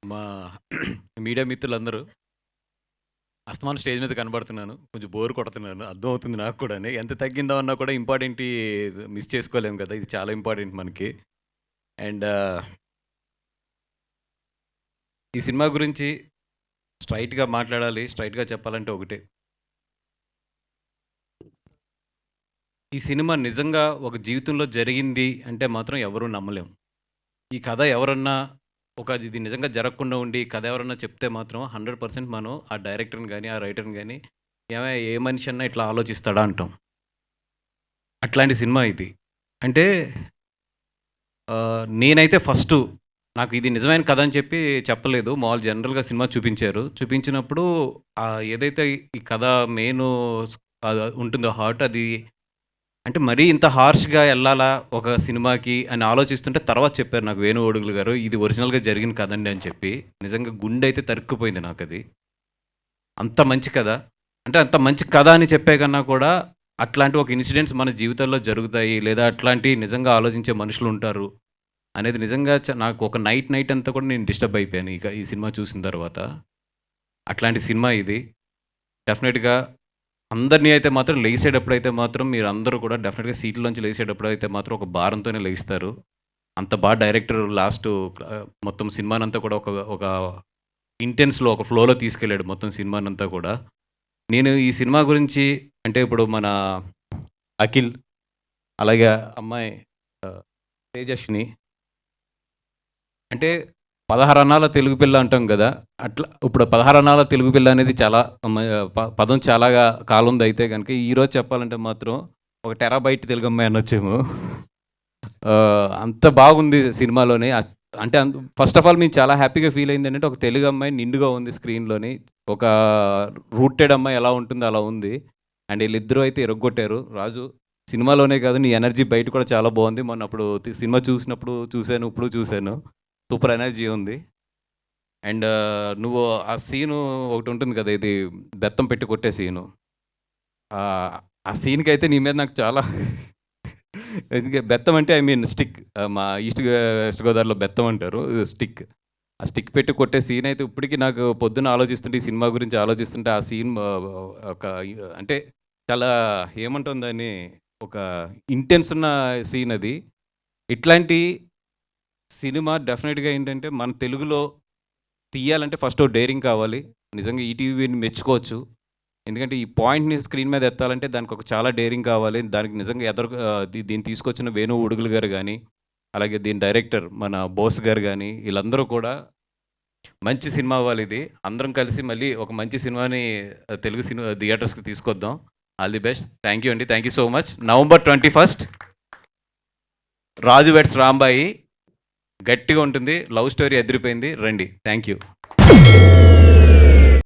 మా మీడియా మిత్రులందరూ అస్తమానం స్టేజ్ మీద కనబడుతున్నాను. కొంచెం బోర్ కొడుతున్నాను. అర్థమవుతుంది నాకు కూడాని. ఎంత తగ్గిందాం అన్నా కూడా ఇంపార్టెంట్‌యి మిస్ చేసుకోలేము కదా! ఇది చాలా ఇంపార్టెంట్ మనకి. అండ్ ఈ సినిమా గురించి స్ట్రెయిట్‌గా మాట్లాడాలి, స్ట్రెయిట్‌గా చెప్పాలంటే ఒకటే. ఈ సినిమా నిజంగా ఒక జీవితంలో జరిగింది అంటే మాత్రం ఎవరు నమ్మలేం. ఈ కథ ఎవరన్నా ఇది నిజంగా జరగకుండా ఉండి ఈ కథ ఎవరన్నా చెప్తే మాత్రం 100% మనం ఆ డైరెక్టర్‌ని గాని, ఆ రైటర్‌ని గాని ఏమయ్య ఏ మనిషి అన్నా ఇట్లా ఆలోచిస్తాడా అంటాం. అట్లాంటి సినిమా ఇది. అంటే నేనైతే ఫస్టు నాకు ఇది నిజమైన కథ అని చెప్పి చెప్పలేదు. మాములు జనరల్‌గా సినిమా చూపించారు. చూపించినప్పుడు ఏదైతే ఈ కథ మెయిను ఉంటుందో హార్ట్ అది అంటే మరీ ఇంత హార్ష్‌గా ఎళ్ళాలా ఒక సినిమాకి అని ఆలోచిస్తుంటే తర్వాత చెప్పారు నాకు వేణు ఓడుగులు గారు. ఇది ఒరిజినల్‌గా జరిగిన కథండి అని చెప్పి. నిజంగా గుండె అయితే తరుక్కుపోయింది నాకది. అంత మంచి కథ. అంటే అంత మంచి కథ అని చెప్పే కన్నా కూడా అట్లాంటి ఒక ఇన్సిడెంట్స్ మన జీవితాల్లో జరుగుతాయి. లేదా అట్లాంటి నిజంగా ఆలోచించే మనుషులుంటారు. అనేది నిజంగా నాకు ఒక నైట్ అంతా కూడా నేను డిస్టర్బ్ అయిపోయాను ఈ సినిమా చూసిన తర్వాత. అట్లాంటి సినిమా ఇది. డెఫినెట్‌గా అందరిని అయితే మాత్రం లెగిసేటప్పుడైతే మాత్రం మీరందరూ కూడా డెఫినెట్‌గా సీట్‌లోంచి లెగిసేటప్పుడైతే మాత్రం ఒక భారంతోనే లెగిస్తారు. అంత డైరెక్టర్ లాస్టు మొత్తం సినిమానంతా కూడా ఒక ఒక ఇంటెన్స్‌లో ఒక ఫ్లోలో తీసుకెళ్ళాడు మొత్తం సినిమానంతా కూడా. నేను ఈ సినిమా గురించి అంటే ఇప్పుడు మన అఖిల్, అలాగే అమ్మాయి తేజస్విని అంటే 16 అన్నాల తెలుగు పిల్ల అంటాం గదా! అట్లా ఇప్పుడు 16 అన్నాల తెలుగు పిల్ల అనేది చాలా పదం చాలా కాలంది అయితే గనుక ఈరోజు చెప్పాలంటే మాత్రం ఒక టెరాబైట్ తెలుగు అమ్మాయి అనొచ్చేమో. అంత బాగుంది సినిమాలోని. అంటే ఫస్ట్ ఆఫ్ ఆల్ మేము చాలా హ్యాపీగా ఫీల్ అయిందేంటంటే ఒక తెలుగు అమ్మాయి నిండుగా ఉంది స్క్రీన్‌లోని. ఒక రూటెడ్ అమ్మాయి ఎలా ఉంటుందో అలా ఉంది. అండ్ వీళ్ళిద్దరూ అయితే ఇరగ్గొట్టారు. రాజు సినిమాలోనే కాదు నీ ఎనర్జీ బయట కూడా చాలా బాగుంది. మొన్న అప్పుడు సినిమా చూసినప్పుడు చూసాను, ఇప్పుడు చూసాను. సూపర్ ఎనర్జీ ఉంది. అండ్ నువ్వు ఆ సీను ఒకటి ఉంటుంది కదా! ఇది బెత్తం పెట్టి కొట్టే సీను. ఆ సీన్‌కైతే నీ మీద నాకు చాలా బెత్తం అంటే ఐ మీన్ స్టిక్. మా వెస్ట్ గోదావరిలో బెత్తం అంటారు. స్టిక్. ఆ స్టిక్ పెట్టి కొట్టే సీన్ అయితే ఇప్పటికి నాకు పొద్దున్న ఆలోచిస్తుంటే ఈ సినిమా గురించి ఆలోచిస్తుంటే ఆ సీన్ ఒక అంటే చాలా ఏమంటాం దాన్ని ఒక ఇంటెన్స్ ఉన్న సీన్ అది. ఇట్లాంటి సినిమా డెఫినెట్‌గా ఏంటంటే మన తెలుగులో తీయాలంటే ఫస్ట్ డేరింగ్ కావాలి. నిజంగా ఈటీవీని మెచ్చుకోవచ్చు. ఎందుకంటే ఈ పాయింట్‌ని స్క్రీన్ మీద ఎత్తాలంటే దానికి ఒక చాలా డేరింగ్ కావాలి. దానికి నిజంగా దీన్ని తీసుకొచ్చిన వేణు ఉడుగులు గారు గాని, అలాగే దీని డైరెక్టర్ మన బోస్ గారు గాని వీళ్ళందరూ కూడా మంచి సినిమా అవ్వాలిది. అందరం కలిసి మళ్ళీ ఒక మంచి సినిమాని తెలుగు సినిమా థియేటర్స్‌కి తీసుకొద్దాం. All the best. Thank you అండి. Thank you so much. November 21 Raju weds Rambai గట్టిగా ఉంటుంది. లవ్ స్టోరీ అదిరిపోయింది. రండి. Thank you.